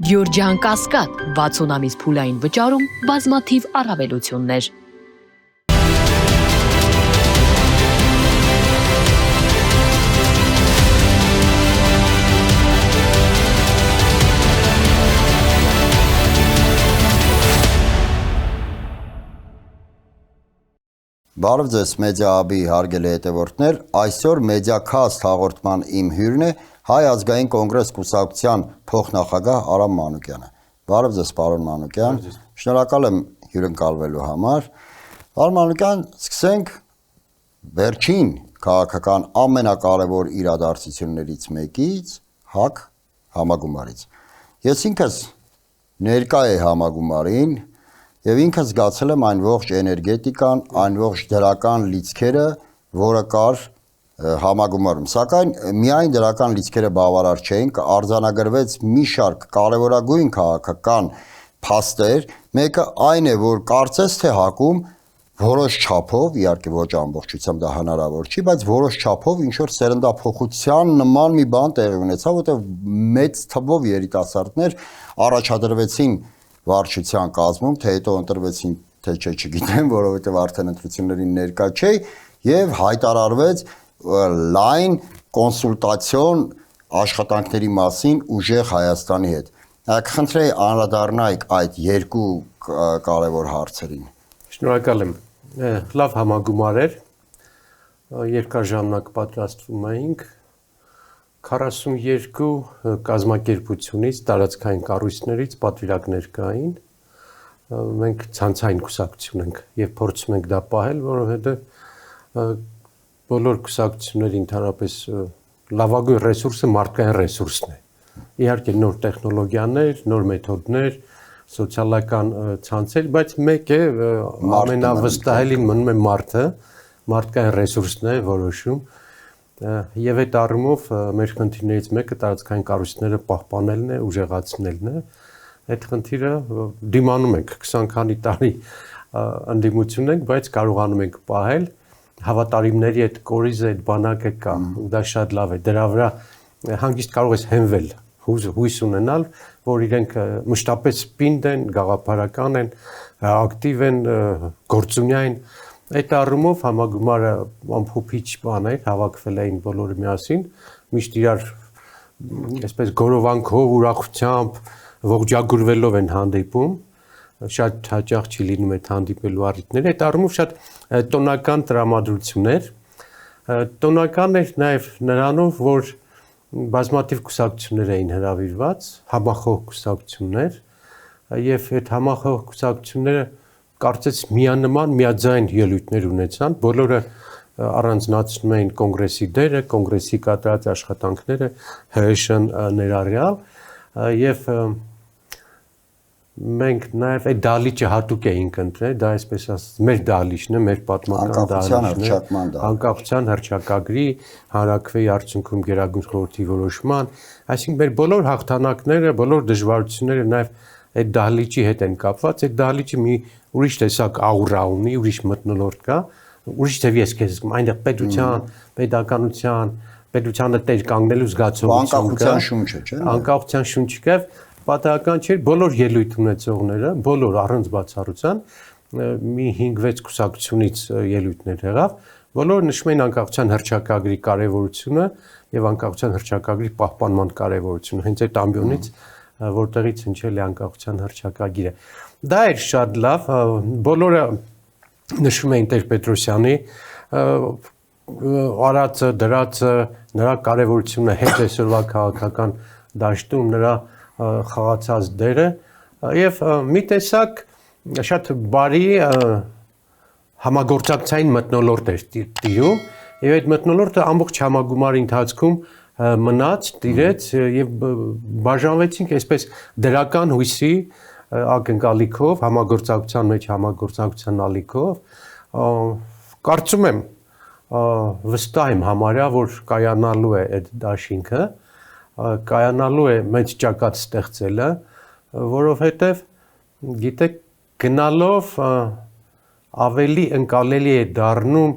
Գյուրջան Կասկադ 60 ամիս փուլային վճարում բազմաթիվ առավելություններ։ Բարև ձեզ մեդիա հաբի հարգելի հետևորդներ, այսօր մեդիակաստ հաղորդման իմ հյուրն է Հայ ազգային կոնգրես կուսակցության փոխնախագահ Արամ Մանուկյանը։ Բարև ձեզ, պարոն Մանուկյան, շնորհակալ եմ հյուրընկալվելու համար։ Պարոն Մանուկյան, սկսենք վերջին քաղաքական ամենակարևոր իրադարձություններից մեկից, ՀԱԿ համագումարից։ Ես ինքս ներկա եմ համագումարին Եվ ինքը զգացել եմ այն ողջ էներգետիկան, այն ողջ դրական լիցքերը, որը կար համագումարում։ Սակայն միայն դրական լիցքերը բավարար չէին, արձանագրվեց մի շարք կարևորագույն քաղաքական փաստեր, մեկը այն է, որ կարծես թե ՀԱԿ-ում որոշ չափով, իհարկե ոչ ամբողջությամբ դա հնարավոր չի, բայց որոշ չափով ինչ որ սերնդափոխության նման մի բան տեղի ունեցավ, որտեղ մեծ թվով երիտասարդներ առաջադրվեցին վարչության կազմում, թե հետո ընտրվեցին, թե չէ, չգիտեմ, որովհետև արդեն ընտրություններին ներկա չէ, եւ հայտարարվեց լայն կոնսուլտացիոն աշխատանքների մասին ուժեղ Հայաստանի հետ։ Կխնդրեի անդրադառնայիք այդ երկու կարևոր հարցերին։ Շնորհակալ եմ։ Լավ համագումար էր։ Երկար ժամանակ պատրաստվում էինք 42 կազմակերպությունից, տարածքային կառույցներից պատվիրակներ կային։ Մենք ցանցային կուսակցություն ենք եւ փորձում ենք դա պահել, որովհետեւ բոլոր կուսակցությունների ընդհանրապես լավագույն ռեսուրսը մարդկային ռեսուրսն է։ Իհարկե նոր տեխնոլոգիաներ, նոր մեթոդներ, սոցիալական ցանցեր, բայց մեկ է ամենավստահելին մնում է մարդը, մարդկային ռեսուրսն է որոշում։ Եվ այդ առումով մեր խնդիրներից մեկը տարածքային կառույցները պահպանելն է, ուժեղացնելն է։ Այդ խնդիրը դիմանում ենք 20 քանի տարի ընդդիմություն ենք, բայց կարողանում ենք պահել հավատարիմների այդ կորիզը, այդ բանակը կա, ու դա շատ լավ է։ Դրա վրա հանգիստ կարող ես հենվել, հույս ունենալ, որ իրենք մշտապես պինդ են, գաղափարական են, ակտիվ են, գործունյա են։ Այդ առումով համագումարը ամփոփիչ բան էր, հավաքվել էին բոլորը միասին, միշտ իրար այսպես գորովանքով, ուրախությամբ, ողջագուրվելով են հանդիպում, շատ հաճախ չի լինում այդ հանդիպելու առիթները, այդ առումով շատ տոնական տրամադրություն էր։ Տոնական էր նաև նրանով, որ բազմաթիվ կուսակցություններ էին հրավիրված, համախոհ կուսակցություններ, եւ այդ համախոհ կուսակցությունները կարծես միանման, միաձայն ելույթներ ունեցան, բոլորը առանձնացնում էին կոնգրեսի դերը, կոնգրեսի կատարած աշխատանքները, ՀՀՇ-ն ներառյալ, եւ մենք նաեւ այդ դահլիճը հատուկ էինք ընտրել, դա այսպես ասած մեր դահլիճն է, մեր պատմական դահլիճն է, անկախության հռչակագրի, հանրաքվեի արդյունքում Գերագույն խորհրդի որոշման, այսինքն մեր բոլոր հաղթանակները, բոլոր դժվարությունները նաեւ այդ դահլիճի հետ են կապված, այդ դահլիճը մի ուրիշ տեսակ աուրա ունի, ուրիշ մթնոլորտ կա, ուրիշ ձև ես քեզ զգում, այնտեղ պետության, պետականության, պետությանը տեր կանգնելու զգացողություն կա, անկախության շունչը, չէ՞։ Անկախության շունչ կա, պատահական չէ, բոլոր ելույթ ունեցողները, բոլոր առանց բացառության, մի 5-6 կուսակցությունից ելույթներ եղավ, բոլորը նշում էին անկախության հռչակագրի կարևորությունը եւ անկախության հռչակագրի պահպանման կարևորությունը, հենց այդ ամբիոնից որտեղից հնչել է անկախության հռչակագիրը։ Դա էր շատ լավ, բոլորը նշում էին Տեր-Պետրոսյանի արածը, դրածը, նրա կարևորությունը հետ այսօրվա քաղաքական դաշտում, նրա խաղացած դերը եւ մի տեսակ շատ բարի համագործակցային մթնոլորտ էր տիրում եւ այդ մթնոլորտը ամբողջ համագումարի ընթացքում մնաց, տիրեց եւ բաժանվեցինք այսպես դրական հույսի ակնկալիքով, համագործակցության մեջ համագործակցության ալիքով, կարծում եմ վստահ եմ համարյա, որ կայանալու է այդ դաշինքը, կայանալու է մեծ ճակատ ստեղծելը, որովհետեւ գիտեք գնալով ավելի ընկալելի է դառնում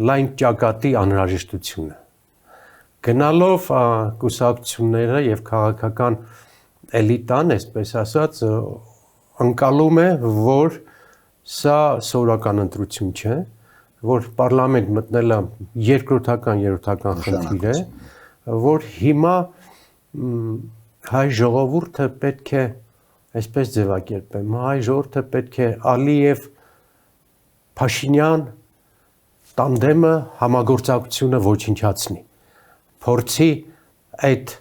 լայն ճակատի անհրաժեշտությունը։ Գնալով կուսակցությունները եւ քաղաքական էլիտան, այսպես ասած, ընկալում է, որ սա սովորական ընտրություն չէ, որ պարլամենտ մտնելը երկրորդական, երրորդական խնդիր է, որ հիմա հայ ժողովուրդը պետք է այսպես ձևակերպեմ, հայ ժողովուրդը պետք է Ալիև Փաշինյան տանդեմը համագործակցությունը ոչնչացնի, փորձի այդ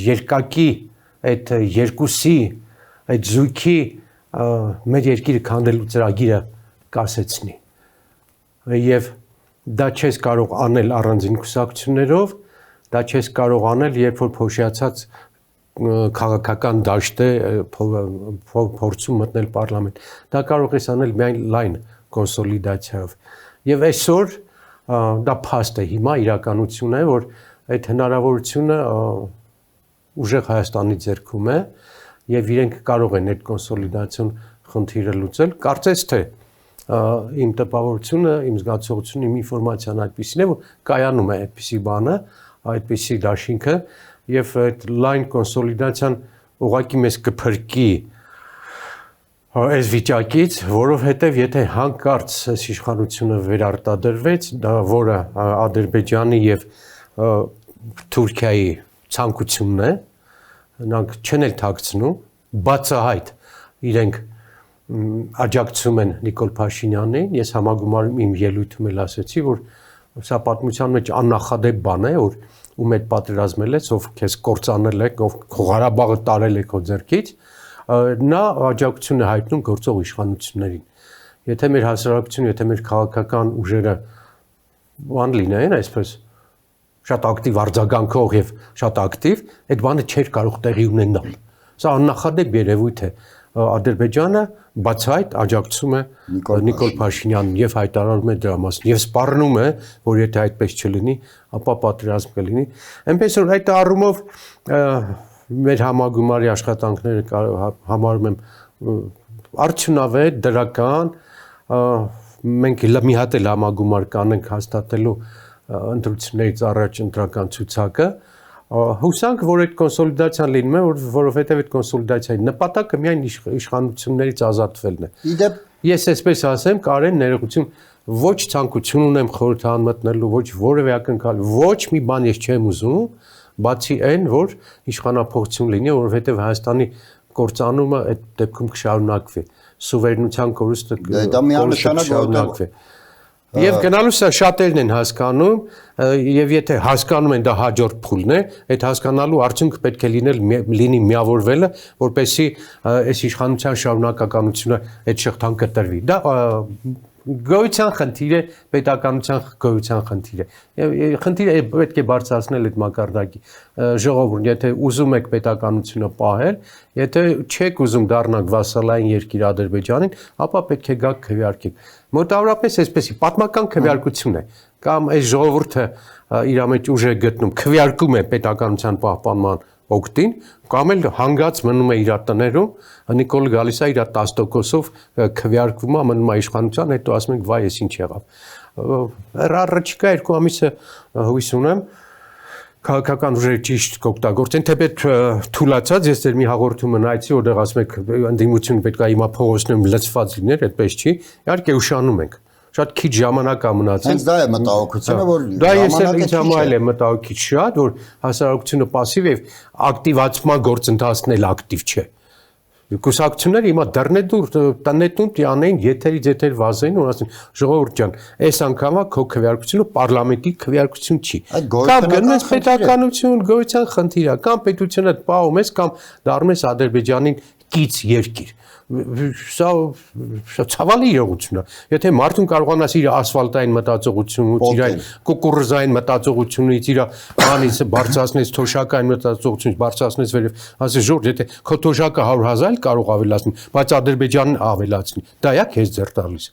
երկակի, այդ երկուսի, այդ զույգի մեր երկիրը քանդելու ծրագիրը կասեցնի։ Եվ դա չես կարող անել առանձին կուսակցություններով, դա չես կարող անել, երբ որ փոշիացած քաղաքական դաշտ է փորձում մտնել պարլամենտ։ Դա կարող ես անել միայն լայն կոնսոլիդացիայով։ Եվ այսօր դա փաստ է, հիմա իրականություն է, որ այդ հնարավորությունը ուժեղ Հայաստանի ձեռքում է եւ իրենք կարող են այդ կոնսոլիդացիոն խնդիրը լուծել։ Կարծես թե իմ տպավորությունը, իմ զգացողությունը, իմ ինֆորմացիան այդպեսին է, որ կայանում է այդպիսի բանը, այդպիսի դաշինքը եւ այդ լայն կոնսոլիդացիան ուղղակի մեզ կփրկի այս վիճակից, որովհետեւ եթե հանկարծ այս իշխանությունը վերարտադրվեց, դա որը Ադրբեջանի եւ Թուրքիայի ցանկությունն է, նրանք չեն էլ թաքցնում, բացահայտ իրենք աջակցում են Նիկոլ Փաշինյանին, ես համագումարում իմ ելույթում էլ ասեցի, որ սա պատմության մեջ աննախադեպ բան է, որ ում այդ պատերազմել ես, ով քեզ կործանել է, ով Ղարաբաղը տարել է քո ձեռքից, նա աջակցություն է հայտնում գործող իշխանություններին։ Եթե մեր հասարակությունը, եթե մեր քաղաքական ուժերը բան լինեին, այսպես շատ ակտիվ արձագանքող եւ շատ ակտիվ, այդ բանը չէր կարող տեղի ունենալ։ Սա աննախադեպ երևույթ է։ Ադրբեջանը բացահայտ աջակցում է Նիկոլ Փաշինյանին եւ հայտարարում է դրա մասին եւ սպառնում է, որ եթե այդպես չլինի, ապա պատերազմ կլինի։ Այնպես որ այդ առումով մեր համագումարի աշխատանքները համարում եմ արդյունավետ, դրական, մենք մի հատ էլ համագումար կանենք հաստատելու ընտրություններից առաջ ընտրական ցուցակը, հուսանք, որ այդ կոնսոլիդացիան լինում է, որովհետև այդ կոնսոլիդացիայի նպատակը միայն իշխանություններից ազատվելն է։ Իդեպ ես այսպես ասեմ, Կարեն, ներողություն, ոչ ցանկություն ունեմ խորհրդան մտնելու, ոչ որևէ ակնկալ, ոչ մի բան ես չեմ ուզում, բացի այն, որ իշխանափոխություն լինի, որովհետև Հայաստանի կործանումը այդ դեպքում կշարունակվի, սուվերենության կորուստը կշարունակվի։ Եվ գնալու սա շատերն են հասկանում, եւ եթե հասկանում են դա հաջորդ փուլն է, այդ հասկանալու արդյունքը պետք է լինի միավորվելը, որպեսզի այս իշխանության շարունակականությունը այդ շղթան կտրվի։ Դա գոյության խնդիր է, պետականության գոյության խնդիր է։ Եվ խնդիրը պետք է բարձրացնել այդ մակարդակի։ Ժողովուրդ, եթե ուզում եք պետականությունը պահել, եթե չեք ուզում դառնալ վասալային երկիր Ադրբեջանին, ապա պետք է գաք քվեարկեք։ Մոտավորապես այսպեսի պատմական քվեարկություն է, կամ այս ժողովուրդը իր մեջ ուժ է գտնում, քվեարկում է պետականության պահպանման օգտին, կամ էլ հանգած մնում է իր տներում, Նիկոլը գալիս է իր 10%-ով քվեարկվում է, մնում է իշխանության, հետո ասում ենք վայ, ես ինչ եղավ։ Առաջիկա 2 ամիսը հույս ունեմ քաղաքական ուժերը ճիշտ կօգտագործեն, թեպետ թուլացած, ես ձեր մի հաղորդումը նայեցի, որտեղ ասում եք ընդդիմությունը պետք է հիմա փողոցներում լցված լիներ, այդպես չի, իհարկե ուշանում ենք։ Շատ քիչ ժամանակ է մնացել։ Հենց դա է մտահոգությունը, որ դա ես էլ ինձ համար է մտահոգիչ շատ, որ հասարակությունը пассив է, ակտիվացման գործընթացն էլ ակտիվ չէ։ Կուսակցությունները հիմա դռնեդուր տնետուն տյանեն եթերից եթեր վազային, որ ասեն ժողովուրդ ջան, այս անգամվա քո քվեարկությունը պարլամենտի քվեարկություն չի։ Կամ գնաց պետականություն, գոյության խնդիր է, կամ պետությունը պահում ես, կամ դառնում ես Ադրբեջանին կից երկիր։ Սա ցավալի իրողություն է։ Եթե մարդուն կարողանաս իր ասֆալտային մտածողությունից, իր կուկուռուզային մտածողությունից, իր բանից բարձրացնես թոշակային մտածողությունից բարձրացնես վերև, ասես ժողովուրդ, եթե քո թոշակը 100,000 կարող ավելացնի, բայց Ադրբեջանն ավելացնի, դա է քեզ ձեռ տալիս։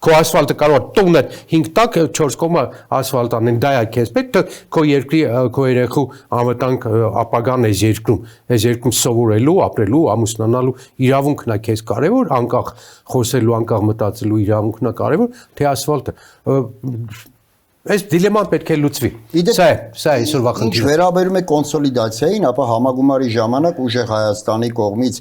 Քո ասֆալտը կարող է տունը 5 տակ 4 կոմա ասֆալտ անեն, դա է քեզ պետք, քո երկրի, քո երեխու անվտանգ ապագան այս երկրում սովորելու, ապրելու, ամուսնանալու իրավունքն է քեզ կարևոր, անկախ խոսելու, անկախ մտածելու իրավունքն է կարևոր, թե ասֆալտը։ Այս դիլեման պետք է լուծվի։ Սա է այսօրվա Ինչ խնդիրը։ վերաբերում է կոնսոլիդացիային, ապա համագումարի ժամանակ ուժեղ Հայաստանի կողմից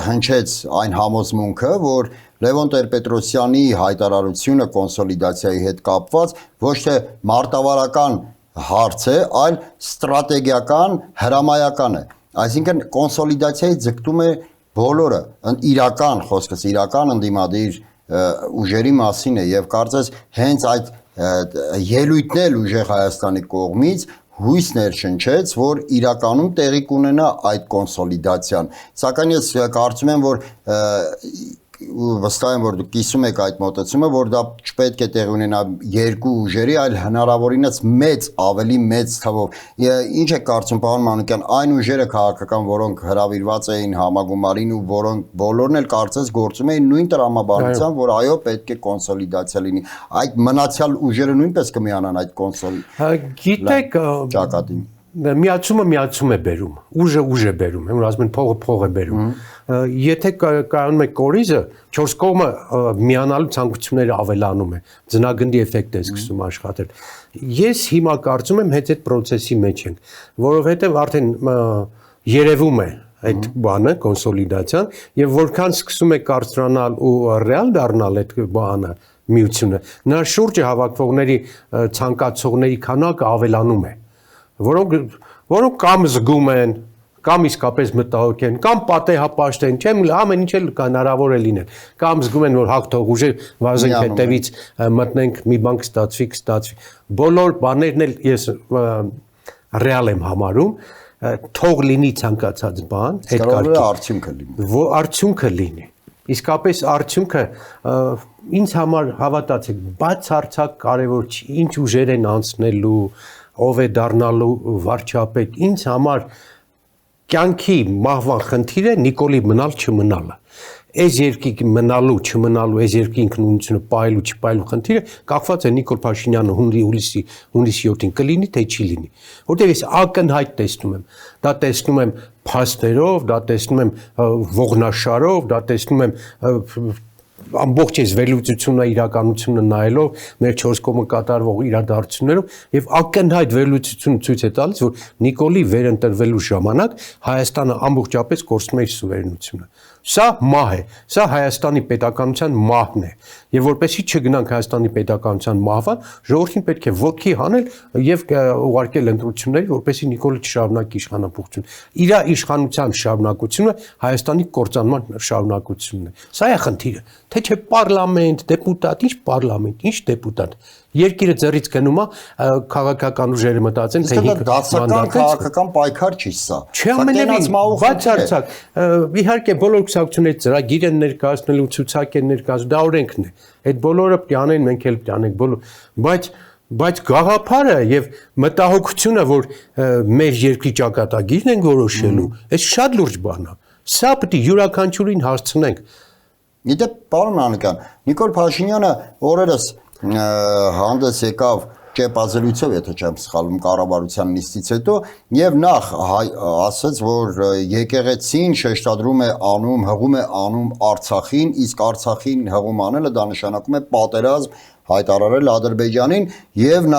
հնչեց այն համոզմունքը, որ Լևոն Տեր-Պետրոսյանի հայտարարությունը կոնսոլիդացիայի հետ կապված ոչ թե մարտավարական հարց է, այլ ստրատեգիական, հրամայական է։ Այսինքն կոնսոլիդացիայի ձգտում է բոլորը, իրական խոսքս, իրական ընդդիմադիր ուժերի մասին է եւ կարծես հենց այդ ելույթն էլ ուժեղ Հայաստանի կողմից հույս ներշնչեց, որ իրականում տեղի կունենա այդ կոնսոլիդացիան։ Սակայն ես կարծում եմ, որ վստահ եմ, որ դուք կիսում եք այդ մոտեցումը, որ դա չպետք է տեղի ունենա երկու ուժերի, այլ հնարավորինս մեծ, ավելի մեծ թվով։ Ինչ է կարծում, պարոն Մանուկյան, այն ուժերը քաղաքական, որոնք հրավիրված էին համագումարին ու որոնք բոլորն էլ կարծես գործում էին նույն տրամաբանությամբ, որ այո, պետք է կոնսոլիդացիա լինի։ Այդ մնացյալ ուժերը նույնպես կմիանան այդ Գիտեք, ճակատին։ Միացում է բերում, ուժ է բերում, որ ասում են փող է բերում։ Եթե կայանում է կորիզը, 4 կողմը միանալու ցանկությունները ավելանում է, ձնագնդի էֆեկտ է սկսում աշխատել։ Ես հիմա կարծում եմ հենց այդ process-ի մեջ ենք, որովհետև արդեն երևում է այդ բանը, կոնսոլիդացիան, եւ որքան սկսում է կարծրանալ ու ռեալ դառնալ այդ բանը, միությունը, նրա շուրջը հավաքվողների ցանկացողների քանակը ավելանում է, որոնք կամ զգում են, կամ իսկապես մտահոգ են, կամ պատեհապաշտ են, չեմ ամեն ինչ էլ հնարավոր է լինել, կամ զգում են, որ հաղթող ուժը վազենք հետևից մտնենք, մի բան կստացվի։ Բոլոր բաներն էլ ես ռեալ եմ համարում, թող լինի ցանկացած բան, այդ կարգի արդյունքը լինի։ Արդյունքը լինի։ Իսկապես արդյունքը ինձ համար հավատացեք, բացարձակ կարևոր չի, ինչ ուժեր են անցնելու, ով է դառնալու վարչապետ, ինձ համար կյանքի մահվան խնդիրը Նիկոլի մնալ չմնալը։ Այս երկի մնալու, չմնալու, այս երկի ինքնությունը պահելու, չպահելու խնդիրը կախված է Նիկոլ Փաշինյանը հունիսի 7-ին կլինի, թե չի լինի։ Որտեղ ես ակնհայտ տեսնում եմ, դա տեսնում եմ փաստերով, դա տեսնում եմ ողնաշարով, դա տեսնում եմ ամբողջ այս վերլուծությունը իրականությունը նայելով մեր 4 կողմը կատարվող իրադարձություններով եւ ակնհայտ վերլուծությունը ցույց է տալիս, որ Նիկոլի վերընտրվելու ժամանակ Հայաստանը ամբողջապես կորցնում է իր սուվերենությունը։ Սա մահ է, սա Հայաստանի պետականության մահն է։ Եվ որպեսզի չգնանք Հայաստանի պետականության մահվան, ժողովրդին պետք է ոտքի հանել եւ ուղարկել ընտրությունների, որպեսզի Նիկոլը չշարունակի իշխանապողություն։ Իր իշխանության շարունակությունը Հայաստանի կործանման շարունակությունն է։ Սա է խնդիրը։ Թե չէ պարլամենտ, դեպուտատ, ինչ պարլամենտ, ինչ դեպուտատ։ Երկիրը ձեռից գնում է, քաղաքական ուժերը մտածեն, թե դասական քաղաքական պայքար չի սա։ Բացարձակ, իհարկե բոլոր կուսակցությունների ծրագիր են ներկայացնելու, ցուցակ են ներկայացնում, դա օրենքն է։ Այդ բոլորը պետք է անեն, մենք էլ պետք է անենք բոլոր, բայց գաղափարը եւ մտահոգությունը, որ մեր երկրի ճակատագիրն են որոշելու, այս շատ լուրջ բան է։ Սա պետք է յուրաքանչյուրին հասցնենք։ Գիտեք, պարոն Մանուկյան, Նիկոլ Փաշինյանը օրերս հանդես եկավ ճեպազելույցով, եթե չեմ սխալվում, կառավարության նիստից հետո եւ նախ ասաց, որ եկեղեցին շեշտադրում է անում, հղում է անում Արցախին, իսկ Արցախին հղում անելը դա նշանակում է պատերազմ հայտարարել Ադրբեջանին եւ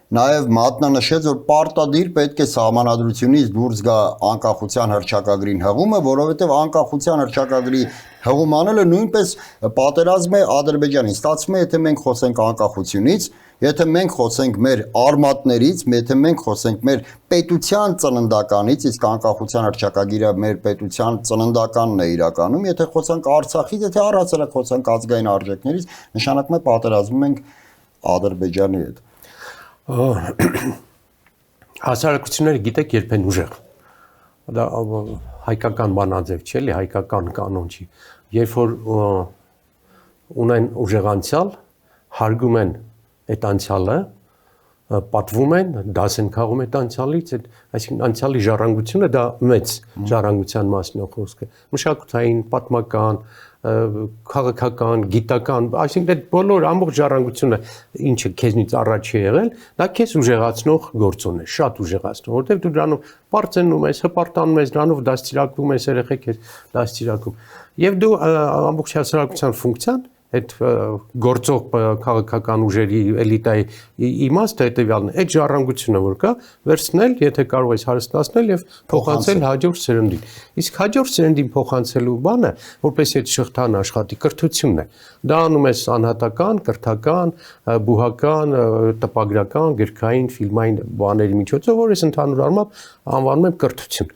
նաեւ մատնանշեց, որ պարտադիր պետք է սահմանադրությունից դուրս գա անկախության հռչակագրին հղումը, որովհետեւ անկախության հռչակագրի հղում անելը նույնպես պատերազմ է Ադրբեջանին։ Ստացվում է, եթե մենք խոսենք անկախությունից, եթե մենք խոսենք մեր արմատներից, եթե մենք խոսենք մեր պետության ծննդականից, իսկ անկախության հռչակագիրը մեր պետության ծննդականն է իրականում, եթե խոսենք Արցախից, եթե առհասարակ խոսենք ազգային արժեքներից, նշանակում է պատերազմում ենք Ադրբեջանի հետ։ Հասարակությունները գիտեք երբ են ուժեղ։ Դա հայկական բանաձև չէ, էլի հայկական կանոն չի։ Երբ որ ունեն ուժեղանցյալ, հարգում են այդ անցյալը, պատվում են, դաս են քաղում այդ անցյալից, այսինքն անցյալի ժառանգությունը դա մեծ ժառանգության մասն է խոսքը։ Մշակութային, պատմական, քաղաքական, գիտական, այսինքն այդ բոլոր ամբողջ ժառանգությունը, ինչը քեզնից առաջ է եղել, դա քեզ ուժեղացնող գործոն է, շատ ուժեղացնող, որտեղ դու դրանով բարձրանում ես, հպարտանում ես, դրանով դաստիարակվում ես, երեխեք ես դաստիարակում։ Եվ դու ամբողջ հասարակության ֆունկցիան այդ գործող քաղաքական ուժերի էլիտայի իմաստը հետևյալն է, այդ ժառանգությունը որ կա, վերցնել, եթե կարող ես հարստացնել եւ փոխանցել հաջորդ սերնդին։ Իսկ հաջորդ սերնդին փոխանցելու բանը, որպես այդ շղթան աշխատի, կրթությունն է։ Դա անում ես անհատական, կրթական, բուհական, տպագրական, գրքային, ֆիլմային բաների միջոցով, որ ես ընդհանուր առմամբ անվանում եմ կրթություն։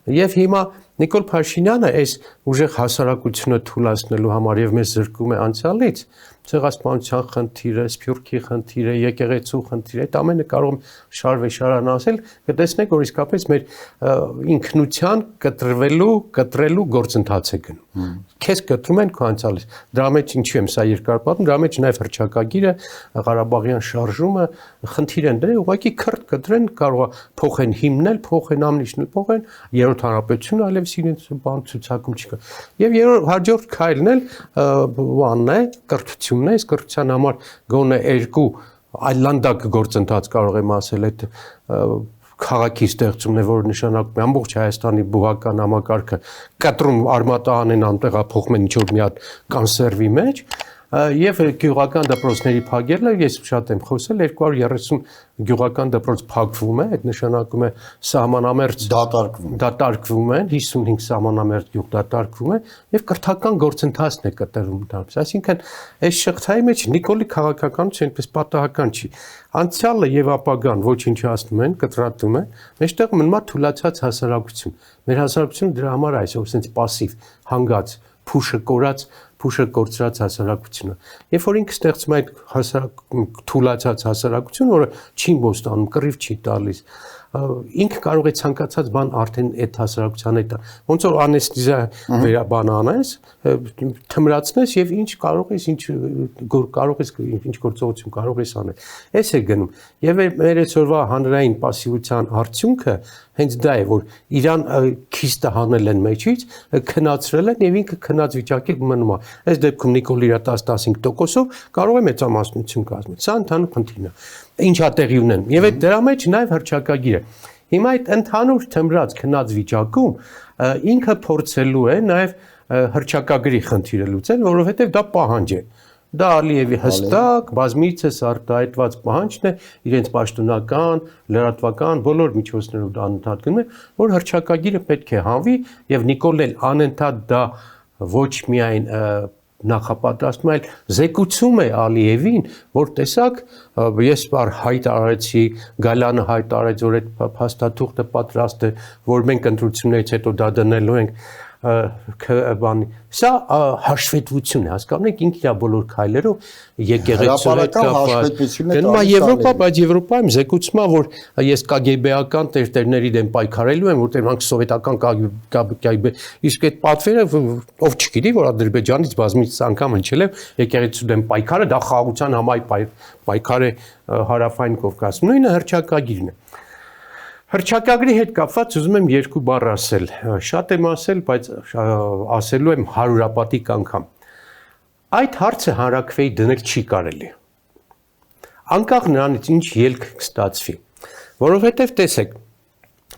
Եվ հիմա Նիկոլ Փաշինյանը այս ուժեղ հասարակությունը թույլատնելու համար եւ մեզ զրկում է անցյալից, ցեղասպանության խնդիրը, սփյուռքի խնդիրը, եկեղեցու խնդիրը, այդ ամենը կարող եմ շարվեշարան ասել, կտեսնեք, որ իսկապես մեր ինքնության կտրելու գործընթաց է գնում։ Քեզ կտրում են քո անցյալից։ Դրա մեջ ինչու եմ սա երկար պատմում, դրա մեջ նաեւ հռչակագիրը, Ղարաբաղյան շարժումը խնդիր են դրել, ուղղակի քրտ կտրեն, կարող է փոխեն հիմնել, փոխեն ամնիշնել, փոխեն երրորդ հանրապետությունը, այլևս իրենց բան ցուցակում չկա։ Եվ հաջորդ քայլն էլ բանն է, կրթությունն է, այս կրթության համար գոնե երկու այլանդակ գործընթաց կարող եմ ասել, այդ քաղաքի ստեղծումն է, որը նշանակում է ամբողջ Հայաստանի բուհական համակարգը կտրում արմատահան են անտեղա փոխում են ինչ-որ մի հատ կոնսերվի մեջ եւ գյուղական դպրոցների փակելը ես շատ եմ խոսել 230 գյուղական դպրոց փակվում է, այդ նշանակում է սահմանամերձ դատարկվում են 55 սահմանամերձ գյուղ դատարկվում է եւ կրթական գործընթացն է կտրում դարձ, այսինքն այս շղթայի մեջ Նիկոլի քաղաքականությունը այնպես պատահական չի, անցյալը եւ ապագան ոչնչացնում են, կտրատում են, մեջտեղ մնում է թուլացած հասարակություն, մեր հասարակությունը դրա համար այսօր sense пассив, հանգած, փուշը կորցրած հասարակությունը։ Երբ որ ինքը ստեղծում է այդ թուլացած հասարակություն, որը չի ոստանում, կռիվ չի տալիս, ինքը կարող է ցանկացած բան արդեն այդ հասարակության հետ, ոնց որ անեստեզիա վերաբան անես, թմրացնես եւ ինչ կարող ես, ինչ գործողություն կարող ես անել։ Էս է գնում։ Եվ մեր այսօրվա հանրային пассивության արդյունքը հենց դա է, որ իրան քիստը հանել են մեջից, քնացրել են եւ ինքը քնած վիճակի մնում է։ Այս դեպքում Նիկոլ իր 10-15%-ով կարող է մեծամասնություն կազմել։ Սա ընդհանուր խնդիրն է։ Ինչա տեղի ունեն։ Եվ այդ դրա մեջ նաեւ հռչակագիրը։ Հիմա այդ ընդհանուր թմրած քնած վիճակում ինքը փորձելու է նաեւ հռչակագրի խնդիրը լուծել, որովհետեւ դա պահանջ է։ Դա Ալիևի հստակ, բազմիցս արտահայտված պահանջն է, իրենց պաշտոնական, լրատվական բոլոր միջոցներով դա անընդհատ գնում է, որ հռչակագիրը պետք է հանվի եւ Նիկոլն էլ անընդհատ դա ոչ միայն նախապատրաստում, այլ զեկուցում է Ալիևին, որ տեսակ ես հայտ արեցի, Գալյանը հայտ արեց, որ այդ փաստաթուղթը պատրաստ է, որ մենք ընտրություններից հետո դա դնելու ենք բանի սա հաշվետվություն է հասկանում եք ինքն իր բոլոր քայլերով եկեղեցու հետ կապված գնում է Եվրոպա, բայց Եվրոպայում զեկուցում է որ ես KGB-ական տերտերների դեմ պայքարելու եմ, որտեղ մենք սովետական KGB, իսկ այդ պատվերը ով չգիտի, որ Ադրբեջանից բազմիցս անգամ հնչել է եկեղեցու դեմ պայքարը, դա խաղաղության համայ պայքար է Հարավային Կովկասում, նույնը հռչակագիրն է։ Հռչակագրի հետ կապված ուզում եմ երկու բառ ասել, շատ եմ ասել, բայց ասելու եմ հարյուրապատիկ անգամ։ Այդ հարցը հանրաքվեի դնել չի կարելի։ Անկախ նրանից ինչ ելք կստացվի, որովհետև տեսեք,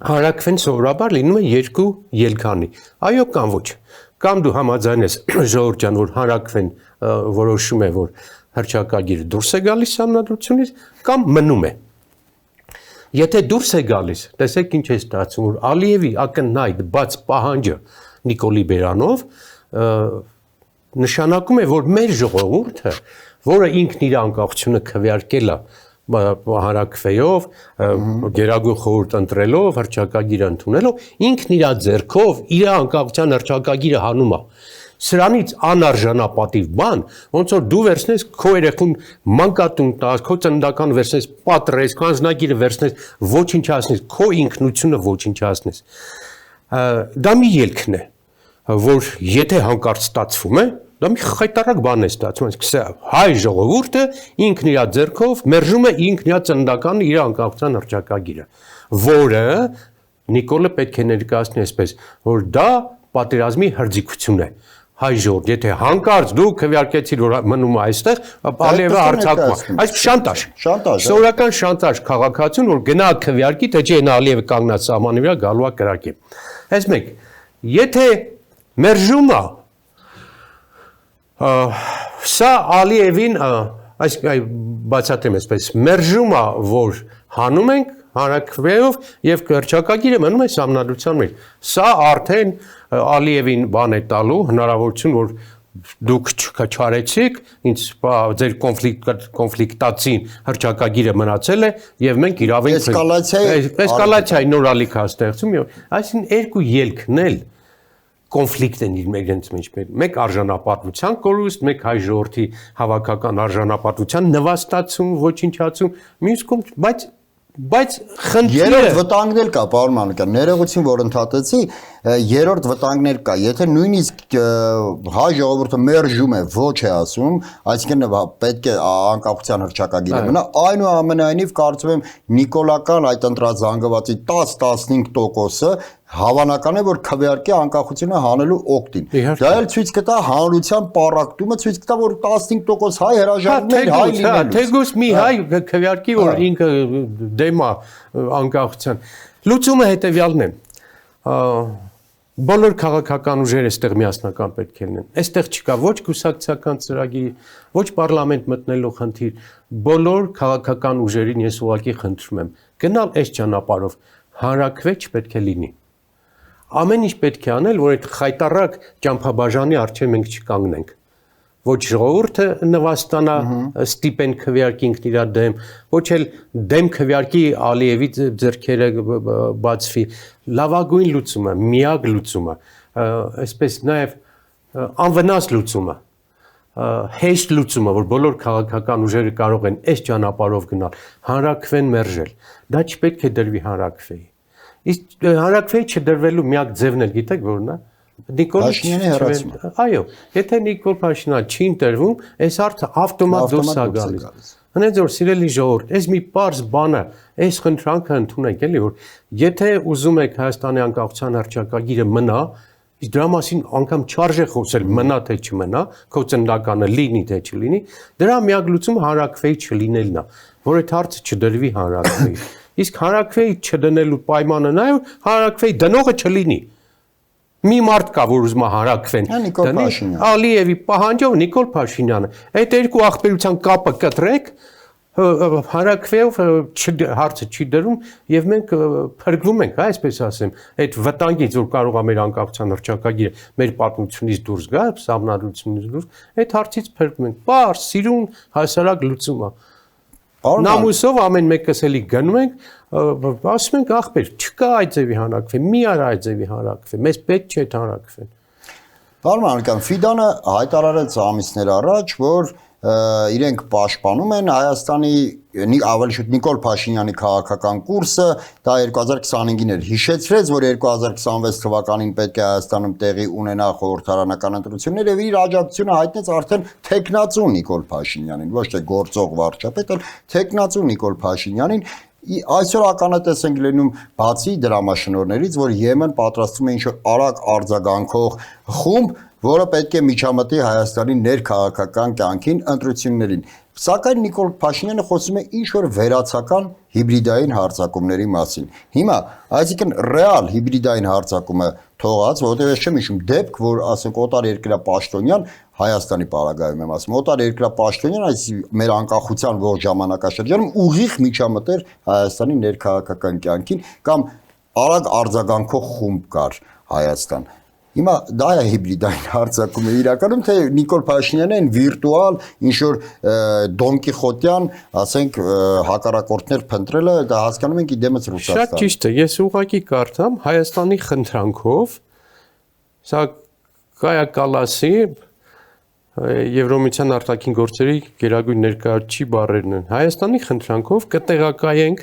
հանրաքվեն սովորաբար լինում է երկու ելքանի, այո կամ ոչ, կամ դու համաձայն ես Ժողովուրդ ջան, որ հանրաքվեն որոշում է, որ հռչակագիրը դուրս է գալիս համնadrությունից, կամ մնում է։ Եթե դուրս է գալիս, տեսեք ինչ է ստացվում, որ Ալիևի ակնհայտ բաց պահանջը Նիկոլի բերանով նշանակում է, որ մեր ժողովուրդը, որը ինքն իր անկախությունը քվեարկել է հանրաքվեով, գերագույն խորհուրդ ընտրելով, հռչակագիր ընդունելով, ինքն իր ձեռքով իր անկախության հռչակագիրը հանում է։ Սրանից անարժանապատիվ բան, ոնց որ դու վերցնես քո երեխուն մանկատուն տաս, քո ծննդական վերցնես, պատռես, քո անձնագիրը վերցնես, ոչնչացնես, քո ինքնությունը ոչնչացնես։ Դա մի ելքն է, որ եթե հանկարծ ստացվում է, դա մի խայտարակ բան է ստացվում, այսինքն հայ ժողովուրդը ինքն իր ձեռքով մերժում է ինքն իր ծննդական իր անկախության հռչակագիրը, որը Նիկոլը պետք է ներկայացնի այսպես, որ դա պատերազմի հրձիգություն է։ Հայ ժողովուրդ, եթե հանկարծ դու քվեարկեցիր, որ մնում է այստեղ, Ալիևը հարձակվում է։ Այս շանտաժ։ Սովորական շանտաժ քաղաքացուն, որ գնա քվեարկի, թե չէ նա Ալիևը կանգնած սահմանի վրա գալու է կրակի։ Այս մեկ, եթե մերժում է Սա Ալիևին այս բացատրեմ այսպես մերժում է որ հանում ենք հանրակրվեով եւ կրճակագիրը մնում է համնadrության մեջ սա արդեն Ալիևին բան է տալու հնարավորություն որ դուք չարեցիք ինձ ձեր կոնֆլիկտացին հրճակագիրը մնացել է եւ մենք իրավ ենք էսկալացիայի նոր ալիքա ստեղծում այսինքն երկու ելքն էլ կոնֆլիկտ են իրենց մեջ մեկ արժանապատվության կորուստ, մեկ հայ ժողովրդի հավաքական արժանապատվության նվաստացում, ոչնչացում, մյուս կողմից, բայց խնդիրը երրորդ վտանգն էլ կա, պարոն Մանուկյան, ներողություն, որ ընդհատեցի, երրորդ վտանգներ կա, եթե նույնիսկ հայ ժողովուրդը մերժում է ոչ է ասում, այսինքն պետք է անկախության հռչակագիրը մնա, այնուամենայնիվ կարծում եմ նիկոլական այդ ընտրած զանգվածի 10-15%-ը հավանական է որ քվեարկի անկախությունը հանելու օգտին։ Դա էլ ցույց կտա հանրության պառակտումը, ցույց կտա որ 15% հայ հրաժարվեն հայ լինելու։ Թեկուզ մի հայ քվեարկի որ ինքը դեմ է անկախության։ Լուծումը հետեւյալն է։ Բոլոր քաղաքական ուժերը այստեղ միասնական պետք է լինեն։ Այստեղ չկա ոչ կուսակցական ծրագիր, ոչ պարլամենտ մտնելու խնդիր։ Բոլոր քաղաքական ուժերին ես ուղղակի խնդրում եմ գնալ այս ճանապարհով հանրակրվե չպետք է լինի։ Ամեն ինչ պետք է անել, որ այդ խայտարակ ճամփաբաժանի առջև մենք չկանգնենք։ Ոչ ժողովուրդը նվաստանա ստիպեն քվեարկի ինքն իր դեմ, ոչ էլ դեմ քվեարկի Ալիևի ձեռքերը բացվի։ Լավագույն լուծումը, միակ լուծումը, այսպես նաև անվնաս լուծումը, հեշտ լուծումը, որ բոլոր քաղաքական ուժերը կարող են այս ճանապարհով գնալ, հանրակրվեն մերժել։ Դա չպետք է դրվի հանրակրվեի։ Իսկ հանրակրվեի չդրվելու միակ ձևն էլ գիտեք որն է։ Նիկոլ Փաշինյանի հեռացումը։ Այո, եթե Նիկոլ Փաշինյանը չի ընտրվում, այս հարցը ավտոմատ դուրս է գալիս։ Հենց որ սիրելի ժողովուրդ, այս մի պարզ բանը, այս խնդրանքը ընդունեք էլի որ եթե ուզում եք Հայաստանի անկախության հռչակագիրը մնա, իսկ դրա մասին անգամ չարժե խոսել մնա թե չմնա, քո ծննդականը լինի թե չլինի, դրա միակ լուծումը հանրակրվեի չլինելն է, որ այդ հարցը չդրվի հանրակրվեի։ Իսկ հանրակրվեի չդնելու պայմանը նա է որ հանրակրվեի դնողը չլինի։ Մի մարդ կա, որ ուզում է հանրակրվեն դնի, Ալիևի պահանջով Նիկոլ Փաշինյանը։ Այդ երկու ախպերության կապը կտրեք, հանրակրվեով հարցը չի դրում եւ մենք փրկվում ենք, այսպես ասեմ, այդ վտանգից, որ կարող է մեր անկախության հռչակագիրը մեր պատմությունից դուրս գա, համնadrությունից դուրս, այդ հարցից փրկվում ենք։ Պարզ, սիրուն, հասարակ լուծում է։ Նամուսով ամեն մեկս էլի գնում ենք, ասում ենք ախպեր, չկա այդ ձևի հանրակրվե, մի արա այդ ձևի հանրակրվե, մեզ պետք չէ այդ հանրակրվեն։ Պարոն Մանուկյան, Ֆիդանը հայտարարեց ամիսներ առաջ, որ իրենք պաշտպանում են Հայաստանի ավելի շուտ Նիկոլ Փաշինյանի քաղաքական կուրսը, դա 2025-ին էր հիշեցրեց, որ 2026 թվականին պետք է Հայաստանում տեղի ունենա խորհրդարանական ընտրություններ եւ իր աջակցությունը հայտնեց արդեն թեկնածու Նիկոլ Փաշինյանին, ոչ թե գործող վարչապետ, այլ թեկնածու Նիկոլ Փաշինյանին։ Այսօր ականատես ենք լինում բացի դրամաշնորհներից, որ Եմեն պատրաստվում է ինչ-որ արագ արձագանքող խումբ, որը պետք է միջամտի Հայաստանի ներքաղաքական կյանքին ընտրություններին։ Սակայն Նիկոլ Փաշինյանը խոսում է ինչ-որ վերացական հիբրիդային հարձակումների մասին։ Հիմա, այսինքն ռեալ հիբրիդային հարձակումը թողած, որովհետև ես չեմ հիշում դեպք, որ ասենք օտար երկրյա պաշտոնյան Հայաստանի պարագայում եմ ասում, օտար երկրյա պաշտոնյան, այս մեր անկախության ողջ ժամանակաշրջանում ուղիղ միջամտեր Հայաստանի ներքաղաքական կյանքին կամ արագ արձագանքող խումբ կար Հայաստան։ Հիմա դա է հիբրիդային հարձակումը իրականում, թե Նիկոլ Փաշինյանը այն վիրտուալ ինչ-որ դոնկիխոտյան, ասենք, հակառակորդներ փնտրելը, դա հասկանում ենք իդեմս Ռուսաստան։ Շատ ճիշտ է, ես ուղղակի կարդամ Հայաստանի խնդրանքով, սա Կայա Կալասի Եվրոմիության արտաքին գործերի գերագույն ներկայացուցիչի բառերն են։ Հայաստանի խնդրանքով կտեղակայենք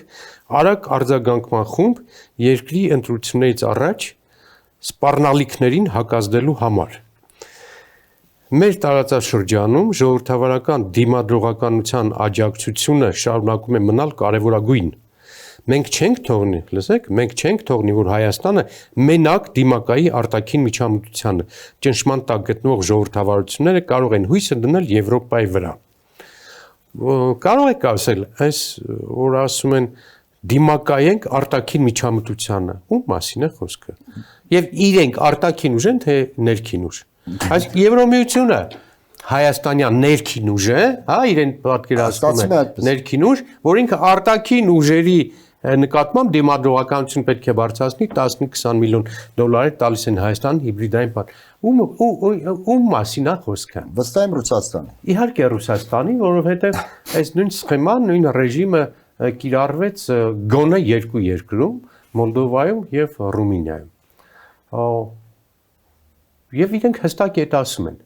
արագ արձագանքման խումբ երկրի ընտրություններից առաջ սպառնալիքներին հակազդելու համար։ Մեր տարածաշրջանում ժողովրդավարական դիմադրողականության աջակցությունը շարունակում է մնալ կարևորագույն։ Մենք չենք թողնի, լսեք, մենք չենք թողնի, որ Հայաստանը մենակ դիմակայի արտաքին միջամտությանը ճնշման տակ գտնվող ժողովրդավարությունները կարող են հույսը դնել Եվրոպայի վրա։ Կարող եք ասել, այս որ ասում են դիմակայենք արտաքին միջամտությանը, ում մասին է խոսքը։ Եվ իրենք արտաքին ուժ են, թե ներքին ուժ։ Այս Եվրոմիությունը հայաստանյան ներքին ուժ է, հա, իրեն պատկերացնում Ստացվում է է այդպես։ ներքին ուժ, որ ինքը արտաքին ուժերի նկատմամբ դիմադրողականություն պետք է բարձրացնի 15-20 միլիոն դոլար տալիս են Հայաստան հիբրիդային բան։ Ում մասին է խոսքը։ Վստահ եմ Ռուսաստանի։ Իհարկե Ռուսաստանի, որովհետև այս նույն սխեման, նույն ռեժիմը կիրառվեց գոնե երկու երկրում, Մոլդովայում եւ Ռումինիայում։ Եվ իրենք հստակ էդ ասում են։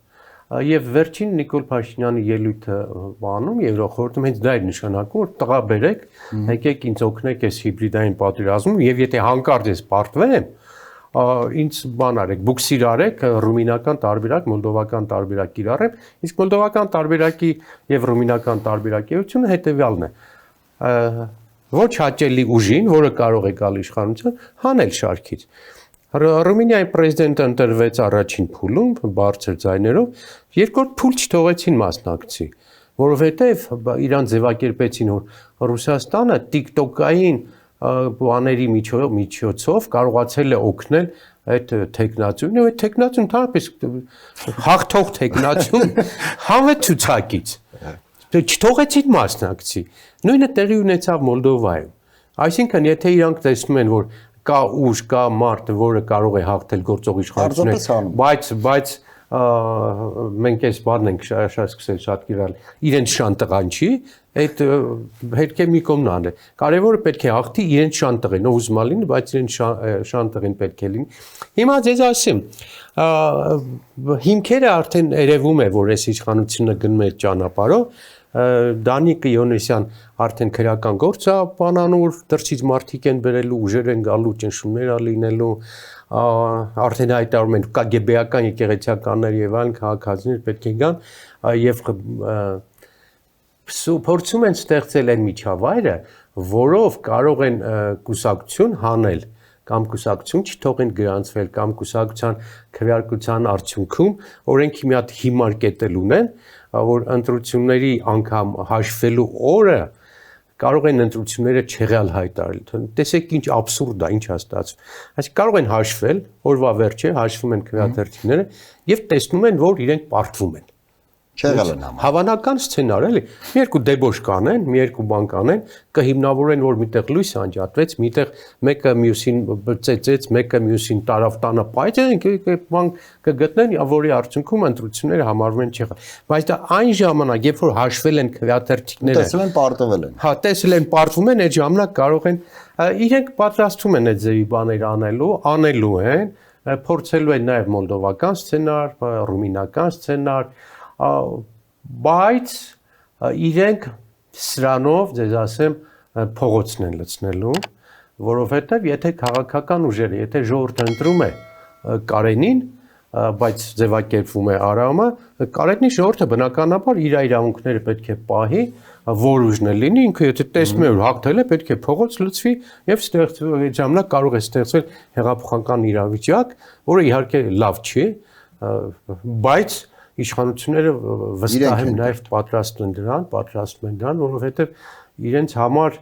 Եվ վերջին Նիկոլ Փաշինյանի ելույթը բանում Եվրոխորհրդում հենց դա է նշանակում, որ տղա բերեք, եկեք ինձ օգնեք այս հիբրիդային պատերազմում եւ եթե հանկարծ ես պարտվեմ, ինձ բան արեք, բուքսիր արեք, ռումինական տարբերակ, մոլդովական տարբերակ կիրառեմ, իսկ մոլդովական տարբերակի եւ ռումինական տարբերակիությունը հետեւյալն է։ Ոչ հաճելի ուժին, որը կարող է գալ իշխանության, հանել շարքից։ Ռումինիայի պրեզիդենտը ընտրվեց առաջին փուլում բարձր ձայներով, երկրորդ փուլ չթողեցին մասնակցի, որովհետև իրան ձևակերպեցին, որ Ռուսաստանը TikTok-ային բաների միջոցով կարողացել է օգնել այդ տեխնացուն, ու այդ տեխնացուն թափից հաղթող տեխնացուն հավետ ցուցակից։ Չթողեցին մասնակցի։ Նույնը տեղի ունեցավ Մոլդովայում։ Այսինքն, եթե իրանք տեսնում են, որ կա ուժ, կա մարդ, որը կարող է հաղթել գործող իշխանությունը, բայց մենք այս բանն ենք սկսել շատ կիրառել, իրենց շան տղան չի, այդ հետք է մի կողմն է։ Կարևորը պետք է հաղթի իրենց շան տղեն, ով ուզում լինի, բայց իրենց շան տղեն պետք է լինի։ Հիմա ձեզ ասեմ, հիմքերը արդեն երևում է, որ այս իշխանությունը գնում է ճանապարհով, Դանիկը Յոնեսյան արդեն քրական գործ է բանանուր, դրսից մարդիկ են բերելու, ուժեր են գալու, ճնշումներ լինելու, արդեն հայտարարում են կգբ-ական եկեղեցիականներ եւ այլն քաղաքացիներ պետք է գան եւ փորձում են ստեղծել այն միջավայրը, որով կարող են կուսակցություն հանել կամ կուսակցություն չթողեն գրանցվել կամ կուսակցության քվեարկության արդյունքում օրենքի մի հատ հիմար կետել ունեն, որ ընտրությունների անգամ հաշվելու օրը կարող են ընտրությունները չեղյալ հայտարարել։ Տեսեք ինչ աբսուրդ է, ինչ է ստացվում։ Այսինքն կարող են հաշվել, օրվա վերջը հաշվում են քվեաթերթիները եւ տեսնում են, որ իրենք պարտվում են։ Չեղյալ են համար։ Հավանական սցենար էլի։ Մի երկու դեբոշ կանեն, մի երկու բան կանեն, կհիմնավորեն, որ միտեղ լույս անջատվեց, միտեղ մեկը մյուսին ծեծեց, մեկը մյուսին տարավ տանը պայթեն, բան կգտնեն, որի արդյունքում ընտրությունները համարվում են չեղյալ։ Բայց դա այն ժամանակ, երբ որ հաշվել են քվեաթերթիկները, Տեսել են պարտվել են։ հա, տեսել են, պարտվում են, այդ ժամանակ կարող են իրենք պատրաստվում են այդ ձևի բաներ անելու են, փորձելու են նաև մոլդովական սցենար, ռումինական սցենար, բայց իրենք սրանով, ձեզ ասեմ, փողոցն են լցնելու, որովհետև եթե քաղաքական ուժերը, եթե ժողովուրդը ընտրում է Կարենին, բայց ձևակերպվում է Արամը, Կարենի ժողովուրդը բնականաբար իր իրավունքները պետք է պահի, որ ուժն է լինի, ինքը եթե տեսնում է, որ հաղթել է, պետք է փողոց լցվի եւ ստեղծվի այդ ժամանակ կարող է ստեղծվել հեղափոխական իրավիճակ, որը իհարկե լավ չի, բայց իշխանությունները վստահ եմ նաև պատրաստում են դրան, որովհետև իրենց համար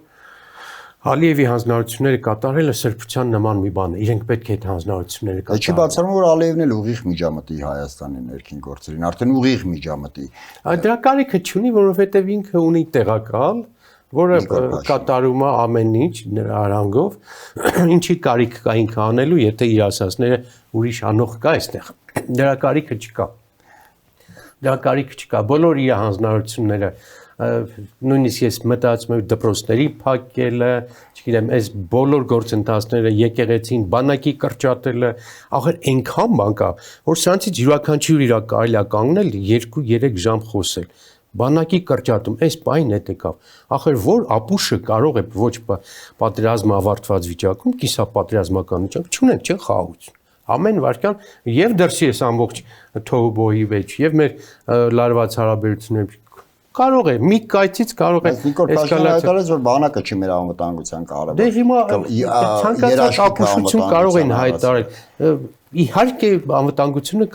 Ալիևի հանձնարարությունները կատարելը սրբության նման մի բան է։ Իրենք պետք է այդ հանձնարարությունները կատարեն։ Չի բացառում, որ Ալիևն էլ ուղիղ միջամտի Հայաստանի ներքին գործերին, արդեն ուղիղ միջամտի։ Դրա կարիքը չունի, որովհետև ինքը ունի տեղակալ, որը կատարում է ամեն ինչ նրա արանգով, ինչի կարիք կա ինքը անելու, եթե իր ասածները ուրիշ անող կա այստեղ։ Դրա կարիքը չկա։ Բոլոր իր հանձնարարությունները նույնիսկ ես մտածում եմ դպրոցների փակելը, չգիտեմ, այս բոլոր գործընթացները եկեղեցին բանակի կրճատելը, ախր այնքան բան կա, որ սրանցից յուրաքանչյուր իրա կարելի է կանգնել 2-3 ժամ խոսել։ Բանակի կրճատում, այս բային հետ եկավ։ Ախր որ ապուշը կարող է ոչ պատերազմը ավարտված վիճակում, կիսապատերազմական վիճակ չունեն, չէ՞ խաղաղություն։ Ամեն վարքյան եւ դրսի էս ամբողջ թոհուբոհի մեջ եւ մեր լարված հարաբերություններ կարող է մի կայծից կարող է Նիկոլ Փաշինյանը հայտարարեց, որ բանակը չի մեր անվտանգության կարևոր։ Դե հիմա ցանկացած ապուշություն կարող են հայտարարել։ Իհարկե անվտանգությունը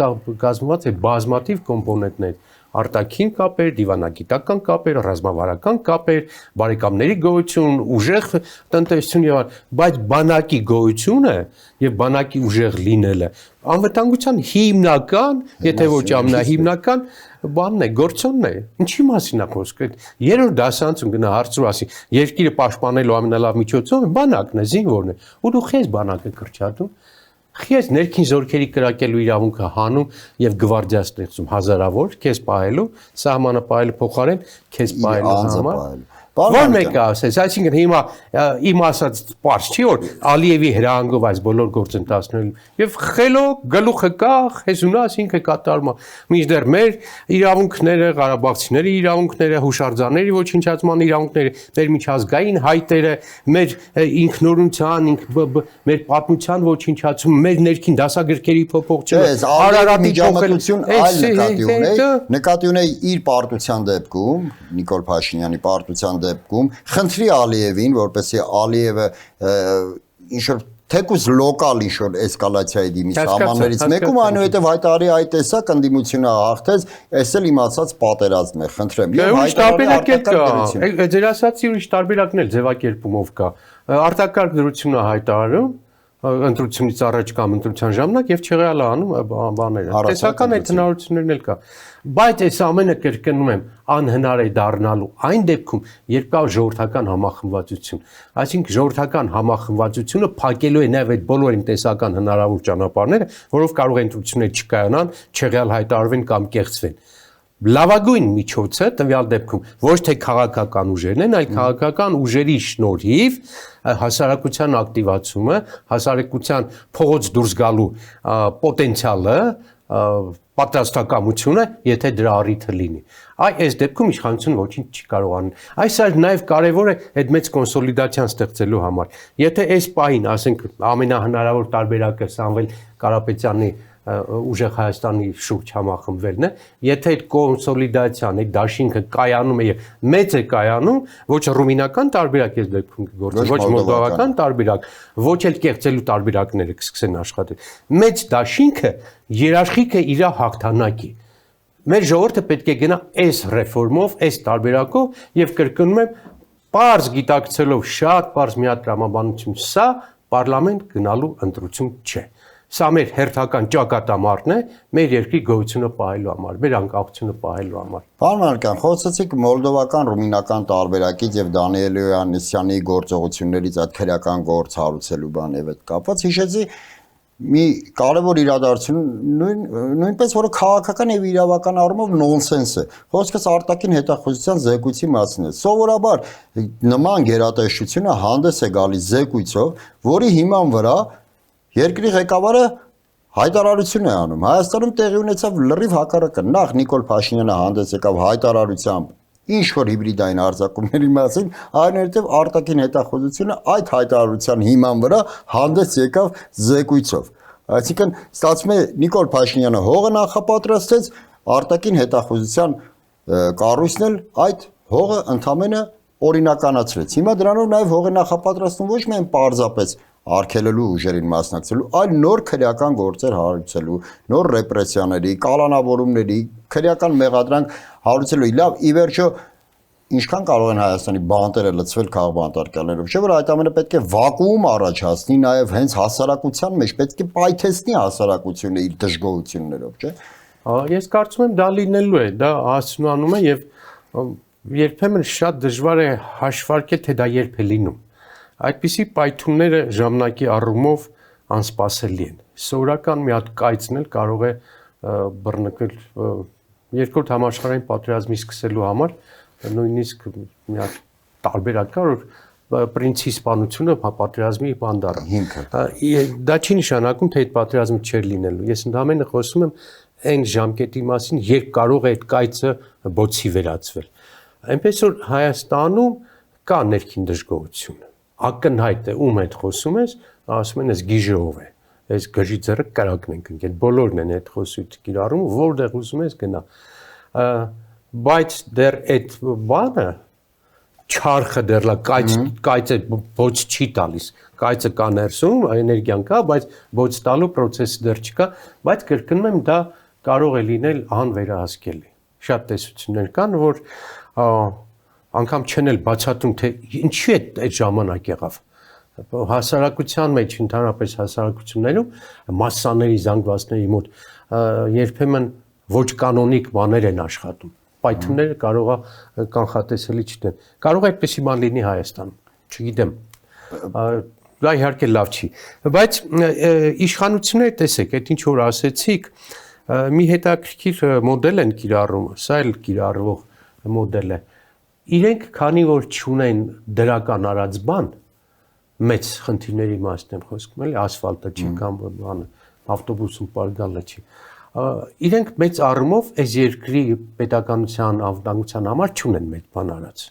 կազմված է բազմաթիվ կոմպոնենտներ, արտաքին կապեր, դիվանագիտական կապեր, ռազմավարական կապեր, բարեկամների գոյություն, ուժեղ տնտեսություն եւ այլն, բայց բանակի գոյությունը եւ բանակի ուժեղ լինելը անվտանգության հիմնական, եթե ոչ ամենահիմնական բանն է, գործոնն է։ Ինչի մասին է խոսքը։ Երրորդ դասանցում գնա հարցրու ասի, երկիրը պաշտպանելու ամենալավ միջոցը բանակն է, զինվորն է։ Ու դու խես բանակը կրճատում։ Խես ներքին զորքերի կրակելու իրավունքը հանում եւ գվարդիա ստեղծում հազարավոր, քեզ պահելու, սահմանը պահելու փոխարեն քեզ պահելու համար։ Որ մեկը ասես, այսինքն հիմա իմ ասած պարզ չի որ Ալիևի հրահանգով այս բոլոր գործընթացներում եւ խելոք գլուխը կա, խեզունաս ինքը կատարում է։ Մինչդեռ մեր իրավունքները, ղարաբաղցիների իրավունքները, հուշարձանների ոչնչացման իրավունքները, մեր միջազգային հայտերը, մեր ինքնորոշության, մեր պատմության ոչնչացում, մեր ներքին դասագրքերի փոփոխությունը, Արարատի միջամտություն այլ նկատի ունեի իր պարտության դեպքում, Նիկոլ Փաշինյանի պարտության դեպքում խնդրի Ալիևին, որպեսզի Ալիևը ինչ-որ թեկուզ լոկալ ինչ-որ էսկալացիայի դիմի սահմաններից մեկում այնուհետև հայտարարի այդ տեսակ ընդդիմությունը հաղթեց, այս էլ իմացած պատերազմ է, խնդրեմ։ Եվ հայտարարի արտակարգ ձեր ասացի ուրիշ տարբերակն էլ ձևակերպումով կա։ Արտակարգ դրությունը հայտարարում ընտրությունից առաջ կամ ընտրության ժամանակ եւ չեղյալ անում բաները։ Տեսական այդ հնարավորություններն էլ կա։ Բայց այս ամենը կրկնում եմ, անհնար է դառնալու այն դեպքում, երբ կա ժողովրդական համախմբվածություն։ Այսինքն ժողովրդական համախմբվածությունը փակելու է նաեւ այդ բոլոր տեսական հնարավոր ճանապարհները, որով կարող է ընտրությունները չկայանան, չեղյալ հայտարարվեն կամ կեղծվեն։ Լավագույն միջոցը տվյալ դեպքում ոչ թե քաղաքական ուժերն են, այլ քաղաքական ուժերի շնորհիվ հասարակության ակտիվացումը, հասարակության փողոց դուրս գալու պոտենցիալը, պատրաստակամությունը, եթե դրա առիթը լինի։ Այս դեպքում իշխանությունը ոչինչ չի կարող անել։ Այս նաև կարևոր է այդ մեծ կոնսոլիդացիան ստեղծելու համար։ Եթե այս պահին, ասենք, ամենահնարավոր տարբերակը Սամվել Կարապետյանի ուժեղ Հայաստանի շուրջ համախմբվելն է, եթե այդ կոնսոլիդացիան, այդ դաշինքը կայանում է եւ մեծ է կայանում, ոչ ռումինական տարբերակ ես դեպքում կգործի, ոչ մոլդովական տարբերակ, ոչ էլ կեղծելու տարբերակները կսկսեն աշխատել։ Մեծ դաշինքը երաշխիքը իր հաղթանակի։ Մեր ժողովուրդը պետք է գնա այս ռեֆորմով, այս տարբերակով եւ կրկնում եմ, պարզ գիտակցելով շատ պարզ մի հատ տրամաբանություն, սա պարլամենտ գնալու ընտրություն չէ։ Սա մեր հերթական ճակատամարտն է մեր երկրի գոյությունը պահելու համար, մեր անկախությունը պահելու համար։ Պարոն Մարկյան, խոսեցիք մոլդովական, ռումինական տարբերակից եւ Դանիել Հովհաննիսյանի գործողություններից այդ քրեական գործ հարուցելու բան եւ այդ կապված հիշեցի մի կարևոր իրադարձություն նույնպես որը քաղաքական եւ իրավական առումով նոնսենս է։ Խոսքս արտաքին հետախուզության զեկույցի մասին է։ Սովորաբար նման գերատեսչությունը հանդես է գալիս զեկույցով, որի հիման վրա երկրի ղեկավարը հայտարարություն է անում։ Հայաստանում տեղի ունեցավ լրիվ հակառակը։ Նախ Նիկոլ Փաշինյանը հանդես եկավ հայտարարությամբ ինչ որ հիբրիդային արձակումների մասին, այնուհետև արտաքին հետախուզությունը այդ հայտարարության հիման վրա հանդես եկավ զեկույցով։ Այսինքն ստացվում է Նիկոլ Փաշինյանը հողը նախապատրաստեց, արտաքին հետախուզության կառույցն էլ այդ հողը ընդամենը օրինականացրեց։ Հիմա դրանով նաև հողը նախապատրաստում ոչ միայն պարզապես արգելելու ուժերին մասնակցելու, այլ նոր քրեական գործեր հարուցելու, նոր ռեպրեսիաների, կալանավորումների, քրեական մեղադրանք հարուցելու։ Լավ, ի վերջո ինչքան կարող են Հայաստանի բանտերը լցվել քաղաքբանտարկյալներով, չէ՞ որ այդ ամենը պետք է վակուում առաջացնի, նաև հենց հասարակության մեջ պետք է պայթեցնի հասարակությունը իր դժգոհություններով, չէ՞։ Ես կարծում եմ դա լինելու է, դա հասունանում է եւ երբեմն շատ դժվար է հաշվարկել, թե դա երբ է լինում։ Այդպիսի պայթունները ժամանակի առումով անսպասելի են։ Սովորական մի հատ կայծն էլ կարող է բռնկել երկրորդ համաշխարհային պատերազմի սկսելու համար, նույնիսկ մի հատ տարբերակ կա, որ պրինցի սպանությունը պատերազմի բանդար է։ Դա չի նշանակում, թե այդ պատերազմը չէր լինելու։ Ես ընդհանրապես խոսում եմ այն ժամկետի մասին, երբ կարող է այդ կայծը բոցի վերածվել։ Այնպես որ Հայաստանում կա ներքին դժգոհություն։ Ակնհայտ է ում հետ խոսում ես, ասում են, այս գիժով է, այս գժի ձեռը կրակն ենք ընկել, բոլորն են այդ խոսույթը կիրառում, որտեղ ուզում ես գնա։ Բայց դեռ այդ բանը չարխը դեռ լա կայծը ոչ չի տալիս, կայծը կա ներսում, էներգիան կա, բայց ոչ տալու process-ը դեռ չկա, բայց կրկնում եմ դա կարող է լինել անվերահսկելի։ շատ տեսություններ կան, որ անգամ չեն էլ բացատրում, թե ինչու է այդ ժամանակ եղավ։ Հասարակության մեջ, ընդհանրապես հասարակություններում, մասսաների, զանգվածների մոտ երբեմն ոչ կանոնիկ բաներ են աշխատում։ Պայթունները կարող է կանխատեսելի չլինեն։ Կարող է այդպեսի բան լինի Հայաստանում, չգիտեմ։ Դա իհարկե լավ չի, բայց իշխանությունները տեսեք, այդ ինչ որ ասեցիք, մի հետաքրքիր մոդել են կիրառում, սա էլ կիրառվող մոդել է։ Իրենք քանի որ չունեն դրական արած բան, մեծ խնդիրների մասն եմ խոսքում, էլի ասֆալտը չի կամ բանը, ավտոբուսում պարգալը չի։ Իրենք մեծ առումով այս երկրի պետականության, անվտանգության համար չունեն մեծ բան արած։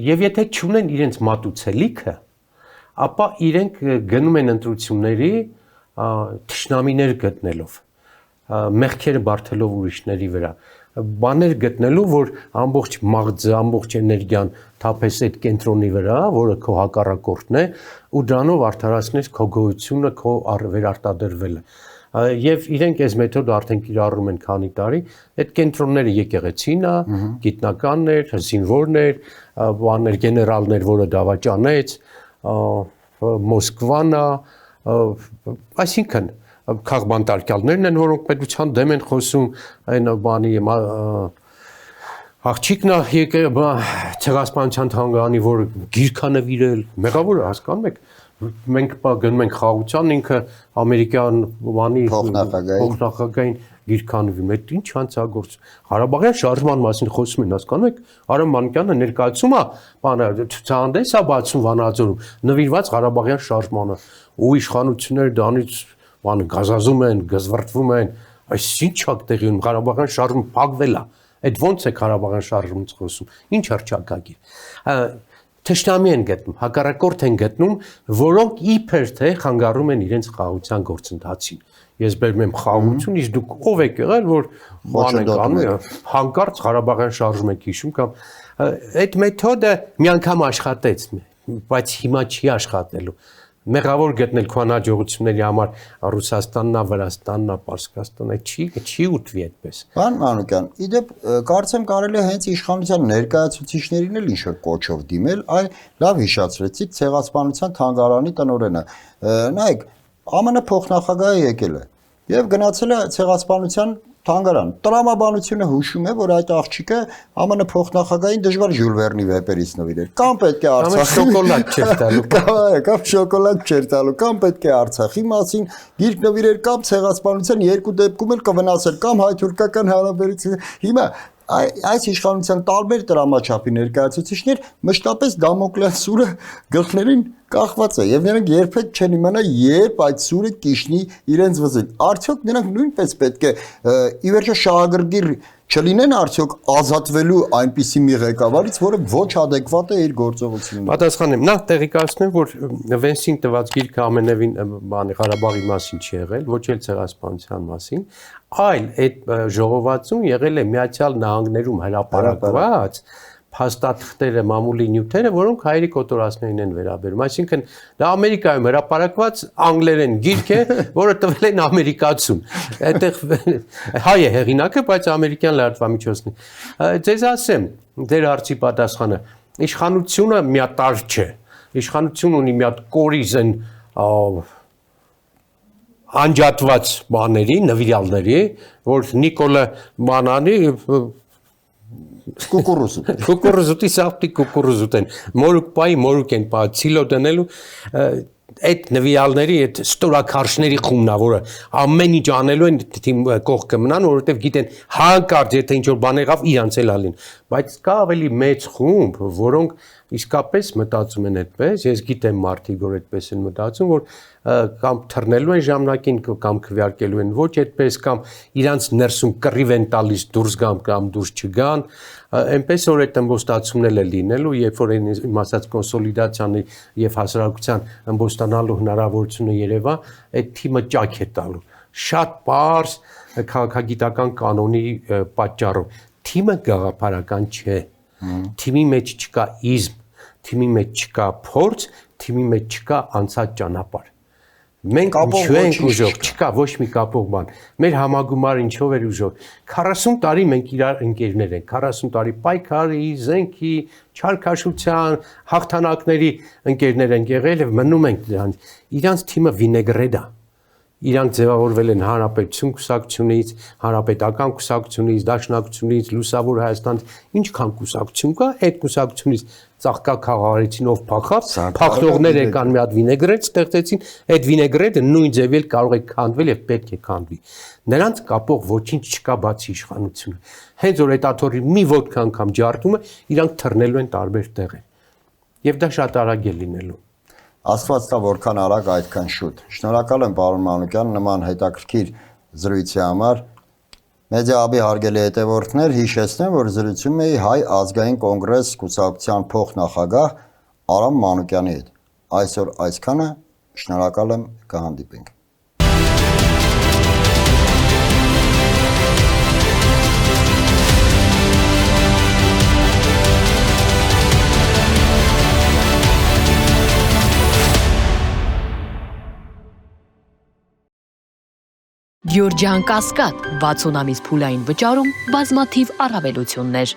Եվ եթե չունեն իրենց մատուցելիքը, ապա իրենք գնում են ընտրությունների թշնամիներ գտնելով, մեղքերը բարթելով ուրիշների վրա, բաներ գտնելու, որ ամբողջ մաղձը, ամբողջ էներգիան թափես այդ կենտրոնի վրա, որը քո հակառակորդն է, ու դրանով արդարացնես քո գոյությունը, քո վերարտադրվելը։ Եվ իրենք այս մեթոդը արդեն կիրառում են քանի տարի, այդ կենտրոնները եկեղեցին է, գիտնականներ, զինվորներ, բաներ, գեներալներ, որը դավաճանեց, Մոսկվան է, այսինքն քաղբանտարկյալներն են, որոնք պետության դեմ են խոսում, այն բանի աղջիկն է եկել ցեղասպանության թանգարանի, որ գիրք է նվիրել, մեղավոր հասկանում եք, մենք գնում ենք խաղաղության, ինքը ամերիկյան բանի փոխնախագահային գիրք է նվիրում, այդ ինչ հանցագործ։ Ղարաբաղյան շարժման մասին խոսում են, հասկանում եք, Արամ Մանուկյանը ներկայացում է, բանը ցուցահանդես է բացում Վանաձորում, նվիրված Ղարաբաղյան շարժմանը, ու իշխանությունները դրանից բանը գազազում են, գզվրտվում են, այս ինչ է տեղի ունենում, Ղարաբաղյան շարժումը փակվել է։ Այդ ո՞նց է Ղարաբաղյան շարժումից խոսում։ Ինչ հռչակագիր։ Թշնամի են գտնում, հակառակորդ են գտնում, որոնք իբր թե խանգարում են իրենց խաղաղության գործընթացին։ Ես բերում եմ խաղաղություն, իսկ դուք ով եք եղել, որ բան եք անում, հանկարծ Ղարաբաղյան շարժում եք հիշում կամ այդ մեթոդը մի անգամ աշխատեց, բայց հիմա չի աշխատելու։ Մեղավոր գտնել քո հաջողությունների համար Ռուսաստանն է, Վրաստանն է, Պարսկաստանը չի ուտվի այդպես։ Պարոն Մանուկյան, իդեպ կարծեմ կարելի է հենց իշխանության ներկայացուցիչներին էլ ինչ-որ կոչով դիմել, այ լավ հիշացրեցիք ցեղասպանության թանգարանի տնօրենը։ Նայեք, ԱՄՆ փոխնախագահը եկել է եւ գնացել է ցեղասպանության թանգարան։ Տրամաբանությունը հուշում է, որ այդ աղջիկը ԱՄՆ փոխնախագահային դժվար Ժյուլ Վերնի վեպերից նվիրել։ Կամ պետք է Արցախի շոկոլադ չէր տալու, կամ պետք է Արցախի մասին գիրք նվիրել, կամ ցեղասպանության երկու դեպքում էլ կվնասել, կամ հայ-թուրքական հարաբերություններ։ Հիմա այս իշխանության տարբեր տրամաչափի ներկայացուցիչներ մշտապես Դամոկլես սուրը գլխներին կախված է եւ նրանք երբեք չեն իմանա երբ այդ սուրը կիշնի իրենց վզին։ Արդյոք նրանք նույնպես պետք է ի վերջո շահագրգիռ չլինեն արդյոք ազատվելու այնպիսի մի ղեկավարից, որը ոչ adekvat է իր գործողություններին։ Պատասխանեմ, նախ տեղեկացնեմ, որ Վենսին տված գիրքը ամենևին բանի Ղարաբաղի մասին չի եղել, ոչ էլ ցեղասպանության մասին, այլ այդ ժողովածուն եղել է Միացյալ Նահանգներում հրապարակված փաստաթղթերը, մամուլի նյութերը, որոնք հայերի կոտորածներին են վերաբերում։ Այսինքն դա Ամերիկայում հրապարակված անգլերեն գիրք է, որը տվել են ամերիկացուն։ Այդտեղ հայ է հեղինակը, բայց ամերիկյան լրատվամիջոցն է։ Ձեզ ասեմ, ձեր հարցի պատասխանը, իշխանությունը միատար չէ։ Իշխանությունը ունի մի հատ կորիզն անջատված բաների, նվիրալների, որ Նիկոլա Մանանի Կուկուրուզուտի սաղտի կուկուրուզուտ են, մորուկ պայի մորուկ են պա, ցիլո դնելու, այդ նվիրալների, այդ ստորաքարշների խումն է, որը ամեն ինչ անելու են թիմ կողքը մնան, որովհետև գիտեն հանկարծ եթե ինչ-որ բան եղավ իրանց էլ ալին, բայց կա ավելի մեծ խումբ, որոնք իսկապես մտածում են այդպես, ես գիտեմ մարդիկ, որ այդպես են մտածում, որ կամ թռնելու են ժամանակին կամ քվեարկելու են ոչ այդպես կամ իրանց ներսում կռիվ են տալիս դուրս գամ կամ դուրս չգան, այնպես որ այդ ըմբոստացումն է լինելու, երբ որ իմ ասած կոնսոլիդացիան եւ հասարակության ըմբոստանալու հնարավորությունը երևա, այդ թիմը ճաք է տալու։ Շատ པարզ քաղաքագիտական կանոնի պատճառով թիմը գաղափարական չէ։ Թիմի մեջ չկա իզմ, թիմի մեջ չկա փորձ, թիմի մեջ չկա անցած ճանապարհ։ Մենք Կապող ինչու ենք ոչինչ ուժով, չկա։ չկա ոչ մի կապող բան։ Մեր համագումարը ինչով էր ուժով։ 40 տարի մենք իրար ընկերներ ենք, 40 տարի պայքարի, զենքի, չարքաշության, հաղթանակների ընկերներ ենք եղել եւ մնում ենք դրանց։ Իրանց թիմը վինեգրետ է։ Իրանք ձևավորվել են հանրապետություն կուսակցությունից, հանրապետական կուսակցությունից, դաշնակցությունից, լուսավոր Հայաստանից, ինչքան կուսակցություն կա, այդ կուսակցությունից ծաղկա խաղաղարեցին ով փախավ, փախնողներ եկան մի հատ վինեգրետ ստեղծեցին, այդ վինեգրետը նույն ձևի էլ կարող է քանդվել եւ պետք է քանդվի։ Նրանց կապող ոչինչ չկա բացի իշխանությունը։ Հենց որ այդ աթոռի մի ոդկա անգամ ջարդում է, իրանք թռնելու են տարբեր տեղեր։ Եվ դա շատ արագ է լինելու։ Աստված տա որքան արագ այդքան շուտ։ Շնորհակալ եմ պարոն Մանուկյան նման հետաքրքիր զրույցի համար։ Մեդիա-հաբի հարգելի հետևորդներ, հիշեցնեմ, որ զրուցում էի Հայ ազգային կոնգրես կուսակցության փոխնախագահ Արամ Մանուկյանի հետ։ Այսօր այսքանը, շնորհակալ եմ, կհանդիպենք։ Գյուրջան Կասկադ 60 ամիս փուլային վճարում բազմաթիվ առավելություններ